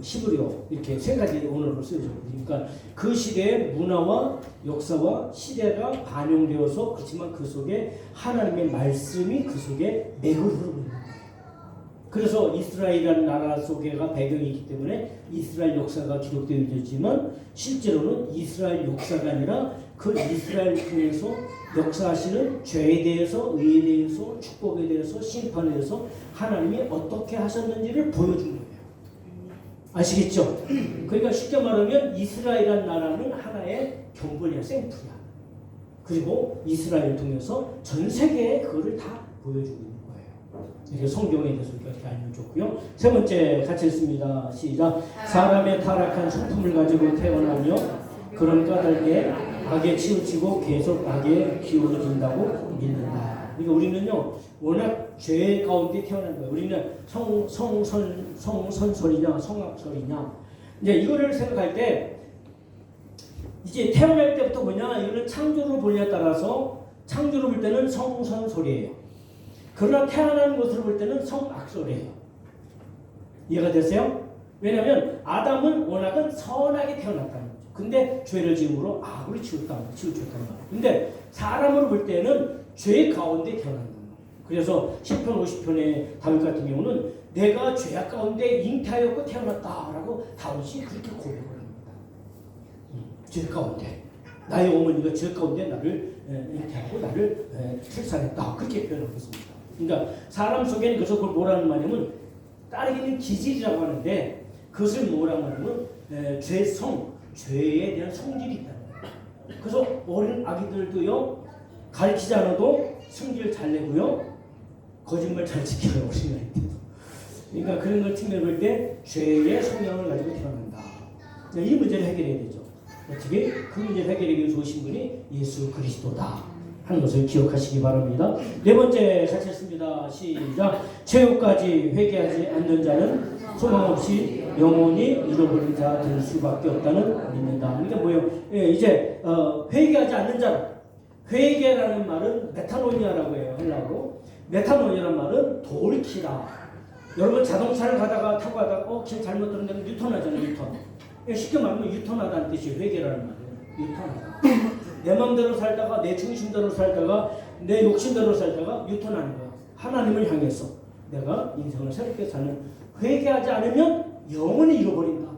히브리어 이렇게 세 가지 언어로 쓰여졌거든요. 그러니까 그 시대의 문화와 역사와 시대가 반영되어서, 그렇지만 그 속에 하나님의 말씀이 그 속에 맥을 흐르고 있는 거예요. 그래서 이스라엘이라는 나라 속에가 배경이기 때문에 이스라엘 역사가 기록되어 있지만 실제로는 이스라엘 역사가 아니라 그 이스라엘 통해서 역사하시는 죄에 대해서, 의에 대해서, 축복에 대해서, 심판에 대해서 하나님이 어떻게 하셨는지를 보여준 거예요. 아시겠죠? 그러니까 쉽게 말하면 이스라엘이라는 나라는 하나의 경본이야, 샘플이야. 그리고 이스라엘을 통해서 전 세계에 그거를 다 보여주고 있는 거예요. 이렇게 성경에 대해서 이렇게 알면 좋고요. 세 번째 같이 읽습니다. 시작. 사람의 타락한 성품을 가지고 태어나며 그런 까닭에 악에 치우치고 계속 악에 기울어진다고 믿는다. 그러니까 우리는요, 워낙 죄 가운데 태어난 거예요. 우리는 성선설이냐, 성악설이냐. 이제 이거를 생각할 때, 이제 태어날 때부터 뭐냐, 이거는 창조를 보냐에 따라서 창조를 볼 때는 성선설이에요. 그러나 태어나는 것을 볼 때는 성악설이에요. 이해가 되세요? 왜냐하면 아담은 워낙은 선하게 태어났다는 거죠. 근데 죄를 지음으로 악으로 치우쳤단 말이에요. 근데 사람으로 볼 때는 죄 가운데 태어난다. 그래서 10편 50편의 다윗 같은 경우는 내가 죄악 가운데 잉태하였고 태어났다라고 다윗이 그렇게 고백을 합니다. 죄 가운데 나의 어머니가 죄 가운데 나를 잉태하고 나를 출산했다, 그렇게 표현하고 있습니다. 그러니까 사람 속에는 그래서 그걸 뭐라는 말이냐면 따르기는 기질이라고 하는데, 그것을 뭐라고 하냐면 죄에 대한 성질이 있다는 거예요. 그래서 어린 아기들도요, 가르치지 않아도 성질 잘 내고요, 거짓말 잘 지켜요, 어린아이 때도. 그러니까 그런 걸 측면을 볼 때 죄의 성향을 가지고 태어난다. 이 문제를 해결해야 되죠. 어떻게? 그 문제를 해결하기 위해 오신 분이 예수 그리스도다 하는 것을 기억하시기 바랍니다. 네 번째 같이 했습니다. 시작. 최후까지 회개하지 않는 자는 소망 없이 영원히 잃어버린 자 될 수밖에 없다는 믿는다. 그러니까 뭐예요? 이제 회개하지 않는 자. 회개라는 말은 메타노니아라고 해요, 헬라어로. 메타노니아라는 말은 돌이키라. 여러분 자동차를 타고 가다가 길 잘못 들었는데 유턴하잖아요, 유턴. 쉽게 말하면 유턴하다는 뜻이 회개라는 말이에요. 유턴하다. 내 마음대로 살다가, 내 중심대로 살다가, 내 욕심대로 살다가 유턴하는 거야. 하나님을 향해서 내가 인생을 새롭게 사는, 회개하지 않으면 영원히 잃어버린다.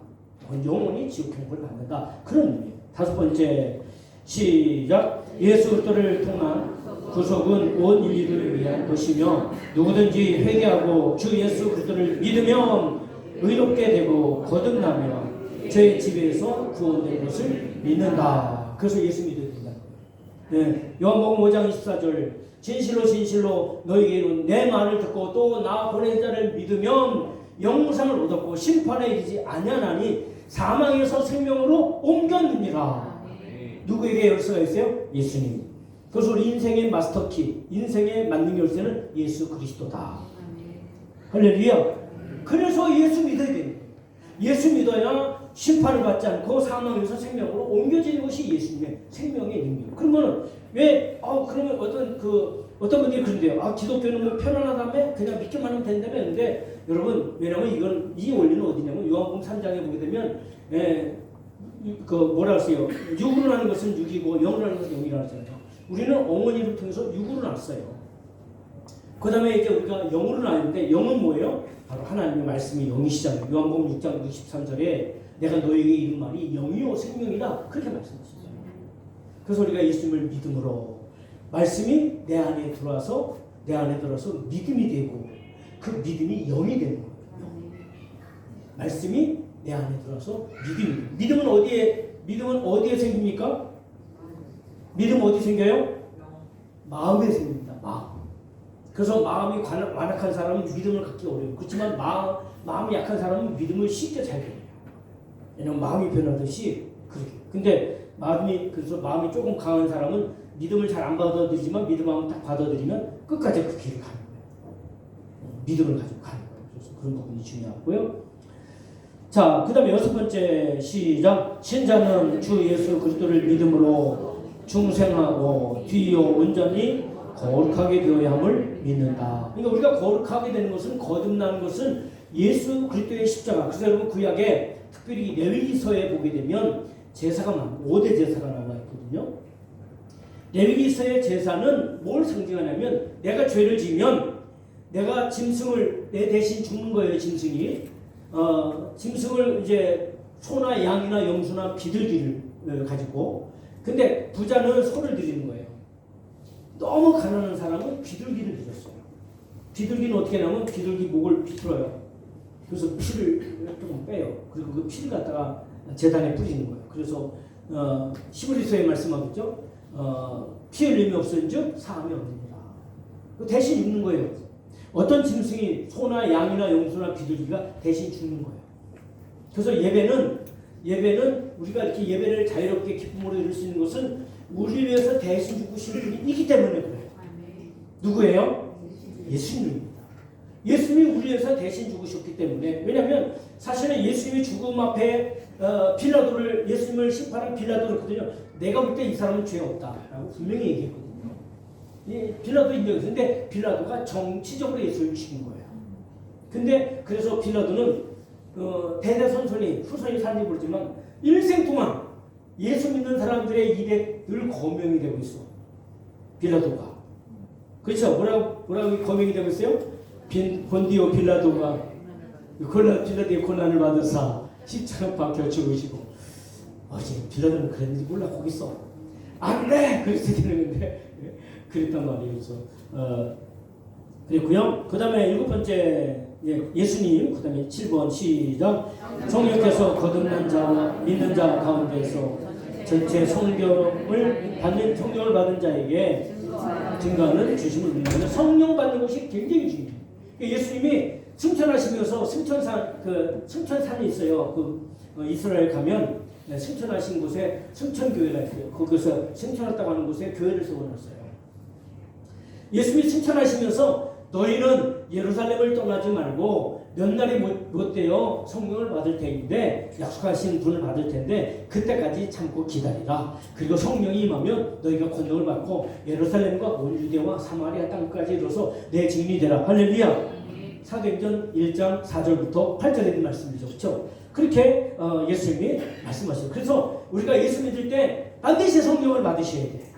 영원히 지옥 형벌을 받는다. 그런 의미예요. 다섯 번째 시작. 예수 그리스도를 통한 구속은 온 인류를 위한 것이며 누구든지 회개하고 주 예수 그리스도를 믿으면 의롭게 되고 거듭나며 죄의 지배에서 구원된 것을 믿는다. 그래서 예수 믿어야 된다. 네. 요한복음 5장 24절 진실로 진실로 너희에게 이르노니 내 말을 듣고 또 나 보낸 자를 믿으면 영생을 얻었고 심판에 이르지 아니하나니 사망에서 생명으로 옮겼느니라. 누구에게 열쇠가 있어요? 예수님. 그래서 우리 인생의 마스터키, 인생의 만능 열쇠는 예수 그리스도다. 할렐루야. 그래서 예수 믿어야 돼요. 예수 믿어야 심판을 받지 않고 사망에서 생명으로 옮겨지는 것이 예수님의 생명의 능력. 그러면 왜? 그러면 어떤 분들이 그런데요. 기독교는 뭐 편안하다며 그냥 믿기만 하면 된다며. 근데 여러분, 왜냐면 이 원리는 어디냐면 요한복음 3장에 보게 되면 뭐라 하세요? 육으로 나는 것은 육이고 영으로 나는 것은 영이라고 하잖아요. 우리는 어머니를 통해서 육으로 났어요. 그 다음에 이제 우리가 영으로 나는데 영은 뭐예요? 바로 하나님의 말씀이 영이시잖아요. 요한복음 6장 63절에 내가 너에게 이른 말이 영이요 생명이다. 그렇게 말씀하셨어요. 그래서 우리가 예수님을 믿음으로 말씀이 내 안에 들어와서 믿음이 되고 그 믿음이 영이 되는 거예요. 말씀이 내 안에 들어와서 믿음은 어디에 생깁니까? 믿음 어디 생겨요? 마음에 생깁니다. 마음. 그래서 마음이 완악한 사람은 믿음을 갖기 어려워요. 그렇지만 마음이 약한 사람은 믿음을 쉽게 잘 변해요. 왜냐면 마음이 변하듯이 그렇게. 근데 그래서 마음이 조금 강한 사람은 믿음을 잘 안 받아들이지만 믿음 한번 딱 받아들이면 끝까지 그 길을 가는 거예요. 믿음을 가지고 가는 거예요. 그래서 그런 부분이 중요하고요. 자, 그 다음에 여섯 번째 시작. 신자는 주 예수 그리스도를 믿음으로 중생하고 뒤이어 온전히 거룩하게 되어야 함을 믿는다. 그러니까 우리가 거룩하게 되는 것은 거듭나는 것은 예수 그리스도의 십자가. 그래서 여러분 구약에 특별히 레위기서에 보게 되면 제사가 5대 제사가 나와 있거든요. 레위기서의 제사는 뭘 상징하냐면 내가 죄를 지면 내가 짐승을 내 대신 죽는 거예요. 짐승이 짐승을 이제 소나 양이나 염소나 비둘기를 가지고. 근데 부자는 소를 드리는 거예요. 너무 가난한 사람은 비둘기를 드렸어요. 비둘기는 어떻게 하냐면 비둘기 목을 비틀어요. 그래서 피를 조금 빼요. 그리고 그 피를 갖다가 제단에 뿌리는 거예요. 그래서 히브리서에 말씀하겠죠. 피 흘림이 없은즉 사함이 없느니라. 대신 죽는 거예요. 어떤 짐승이 소나 양이나 염소나 비둘기가 대신 죽는 거예요. 그래서 예배는 우리가 이렇게 예배를 자유롭게 기쁨으로 드릴 수 있는 것은 우리를 위해서 대신 죽으신 분이 있기 때문에 그래요. 누구예요? 예수님입니다. 예수님이 우리를 위해서 대신 죽으셨기 때문에. 왜냐하면 사실은 예수님이 죽음 앞에 예수님을 심판한 빌라도를 그랬거든요. 내가 볼 때 이 사람은 죄 없다라고 분명히 얘기했거든요. 빌라도 인정했는데 빌라도가 정치적으로 예수를 죽인 거예요. 근데 그래서 빌라도는 대대손손이 후손이 산지 모르지만 일생 동안 예수 믿는 사람들의 입에 늘 거명이 되고 있어. 빌라도가. 그렇죠? 뭐라고 거명이 되고 있어요? 본디오 빌라도가 빌라도의 고난을 받으사 십자가 박혀 죽으시고. 어제 빌라도는 그랬는지 몰라. 거기 있어. 안 그래! 그랬을 때는 그랬단 말이에요. 그래서 그랬고요. 그 다음에 일곱 번째 예수님. 그 다음에 7번 시작. 성령께서 거듭난 자와 믿는 자 가운데서 전체 성령을 받은 자에게 증거하는 주심을 믿는 성령 받는 것이 굉장히 중요해요. 예수님이 승천하시면서 승천산이 있어요. 이스라엘 가면 승천하신 곳에 승천교회가 있어요. 거기서 승천했다고 하는 곳에 교회를 세워놨어요. 예수님이 승천하시면서 너희는 예루살렘을 떠나지 말고 몇 날이 못 되어 성령을 받을 테인데 약속하신 분을 받을 텐데 그때까지 참고 기다리라. 그리고 성령이 임하면 너희가 권능을 받고 예루살렘과 온 유대와 사마리아 땅까지 이르러서 내 증인이 되라. 할렐루야. 사도행전 1장 4절부터 8절에 있는 말씀이죠. 그렇죠? 그렇게 예수님이 말씀하셨어요. 그래서 우리가 예수 믿을 때 반드시 성령을 받으셔야 돼.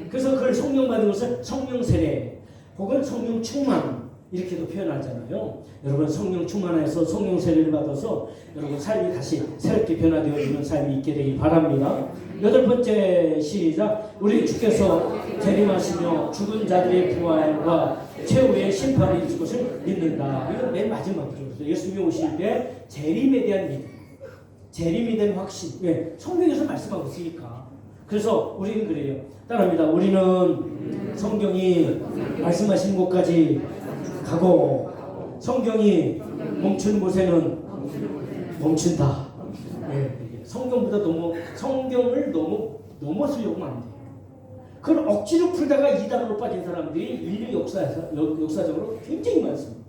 그래서 그걸 성령 받은 것을 성령 세례 혹은 성령 충만 이렇게도 표현하잖아요. 여러분 성령 충만해서 성령 세례를 받아서 여러분 삶이 다시 새롭게 변화되어지는 삶이 있게 되길 바랍니다. 8번째 시작. 우리 주께서 재림하시며 죽은 자들의 부활과 최후의 심판이 있을 것을 믿는다. 이건 맨 마지막이죠. 예수님이 오실 때 재림에 대한 믿음, 재림에 대한 확신. 왜? 성경에서 말씀하고 있으니까. 그래서 우리는 그래요. 따라합니다. 우리는 성경이 말씀하신 곳까지 가고 성경이 멈추는 곳에는 멈춘다. 네. 성경보다 성경을 넘어서려고 하면 안 돼요. 그걸 억지로 풀다가 이단으로 빠진 사람들이 인류 역사적으로 굉장히 많습니다.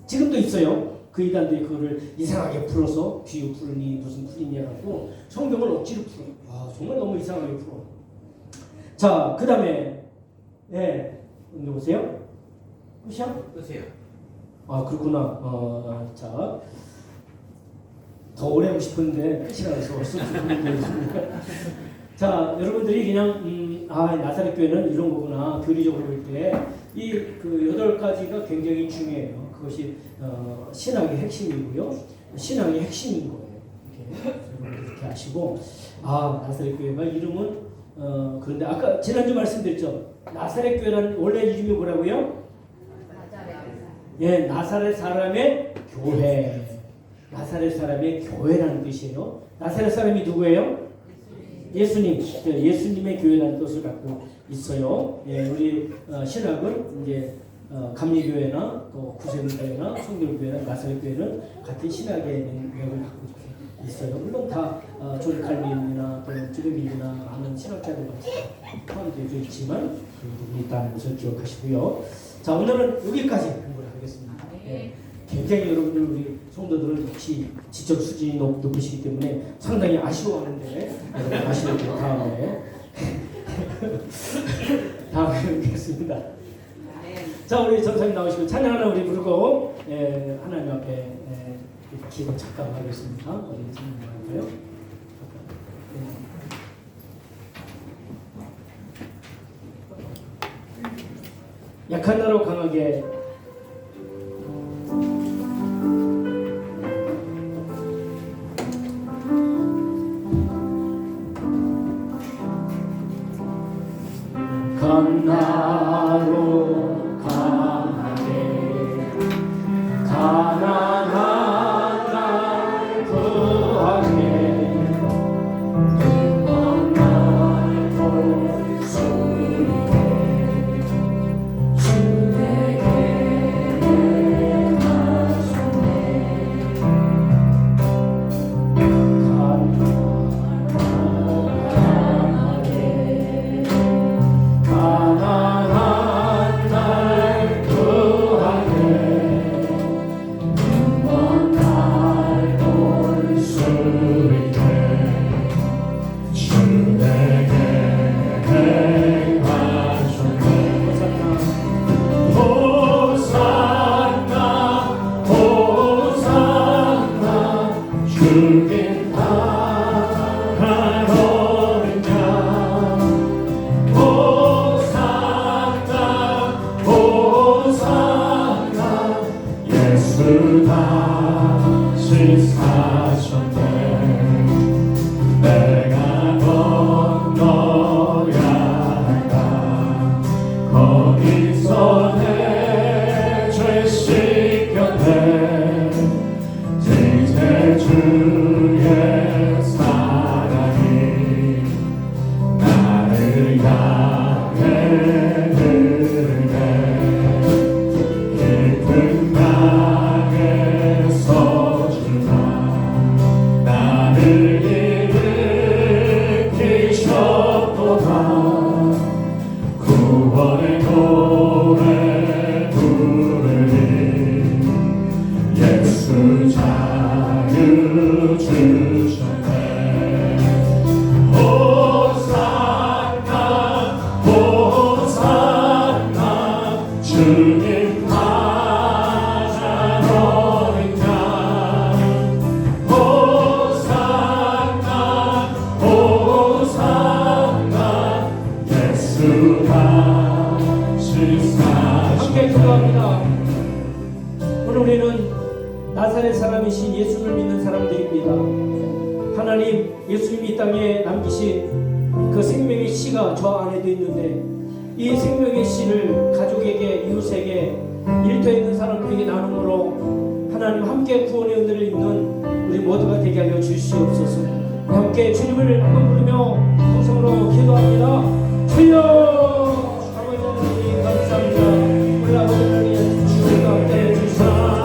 지금도 있어요. 그 이단들이 그거를 이상하게 풀어서 귀유 풀으니 무슨 풀이니 해갖고 성경을 억지로 풀어. 정말 너무 이상하게 풀어. 자, 그 다음에 보세요. 끝이야? 끝이에요. 그렇구나. 자, 더 오래 하고 싶은데 끝이라서 자, 여러분들이 그냥 나사렛 교회는 이런 거구나. 교리적으로 볼 때 이 그 8가지가 굉장히 중요해요. 그것이 신학의 핵심이고요. 신앙의 핵심인 거예요. 이렇게 아시고 나사렛 교회가 이름은 그런데 아까 지난주 말씀드렸죠. 나사렛 교회라는 원래 이름이 뭐라고요? 나사렛 사람의 교회. 나사렛 사람의 교회라는 뜻이에요. 나사렛 사람이 누구예요? 예수님의 교회라는 뜻을 갖고 있어요. 우리 신학은 이제 감리교회나 또 구세군교회나 성결교회나 나사렛교회는 같은 신학의 맥을 갖고 있어요. 물론 다 존 칼빈이나 또는 주르빈이나 하는 신학자들 포함되어 있지만 그 부분이 있다는 것을 기억하시고요. 자, 오늘은 여기까지 공부를 하겠습니다. 굉장히 여러분들 우리 성도들은 역시 지적 수준이 높으시기 때문에 상당히 아쉬워하는데 여러분 아쉬워도 다음에 뵙겠습니다. 자, 우리 전사님 나오시고 찬양 하나 우리 부르고 하나님 앞에 기도 잠깐 하겠습니다. 우리 찬양 할까요? 약한 나로 강하게 나로 강하게 가난한 날 구하게 두번 날 볼 수 있게 주 내게 하소서. 함께 기도합니다. 나사렛 사람이신 예수를 믿는 사람들입니다. 하나님, 예수님이 이 땅에 남기신 그 생명의 씨가 저 안에도 있는데 이 생명의 씨를 가족에게, 이웃에게, 일터에 있는 사람들에게 나눔으로 하나님 함께 구원의 은혜를 입는 우리 모두가 되게 하여 주시옵소서. 함께 주님을 한번 부르며 통성으로 기도합니다. 주여, 아버지 하나님 감사합니다. 우리 아버지 하나님 주님 가운데 주시옵소서.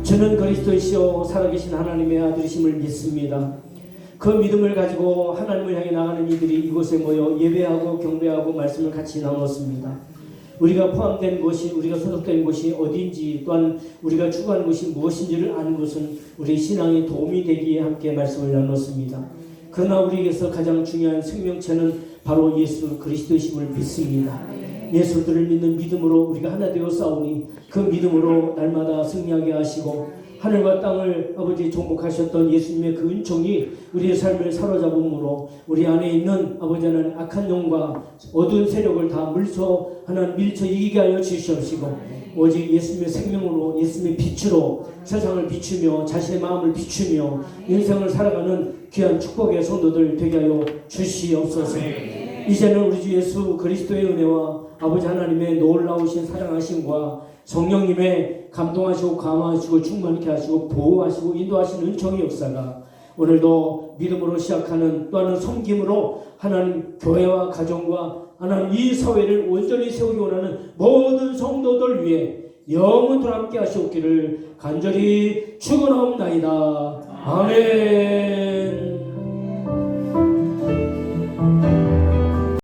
저는 그리스도이시오 살아계신 하나님의 아들이심을 믿습니다. 그 믿음을 가지고 하나님을 향해 나가는 이들이 이곳에 모여 예배하고 경배하고 말씀을 같이 나눴습니다. 우리가 포함된 곳이, 우리가 소속된 곳이 어디인지, 또한 우리가 추구하는 것이 무엇인지를 아는 것은 우리 신앙에 도움이 되기에 함께 말씀을 나눴습니다. 그러나 우리에게서 가장 중요한 생명체는 바로 예수 그리스도이심을 믿습니다. 예수들을 믿는 믿음으로 우리가 하나 되어 싸우니 그 믿음으로 날마다 승리하게 하시고 하늘과 땅을 아버지 정복하셨던 예수님의 그 은총이 우리의 삶을 사로잡음으로 우리 안에 있는 아버지 하나님 악한 영과 어두운 세력을 다 밀쳐 이기게 하여 주시옵시고 오직 예수님의 생명으로, 예수님의 빛으로 세상을 비추며 자신의 마음을 비추며 인생을 살아가는 귀한 축복의 성도들 되게 하여 주시옵소서. 이제는 우리 주 예수 그리스도의 은혜와 아버지 하나님의 놀라우신 사랑하심과 성령님의 감동하시고 감화하시고 충만케 하시고 보호하시고 인도하시는 은총의 역사가 오늘도 믿음으로 시작하는, 또한 섬김으로 하나님 교회와 가정과 하나님 이 사회를 온전히 세우기 원하는 모든 성도들 위해 영원토록 함께 하시옵기를 간절히 축원하옵나이다. 아멘.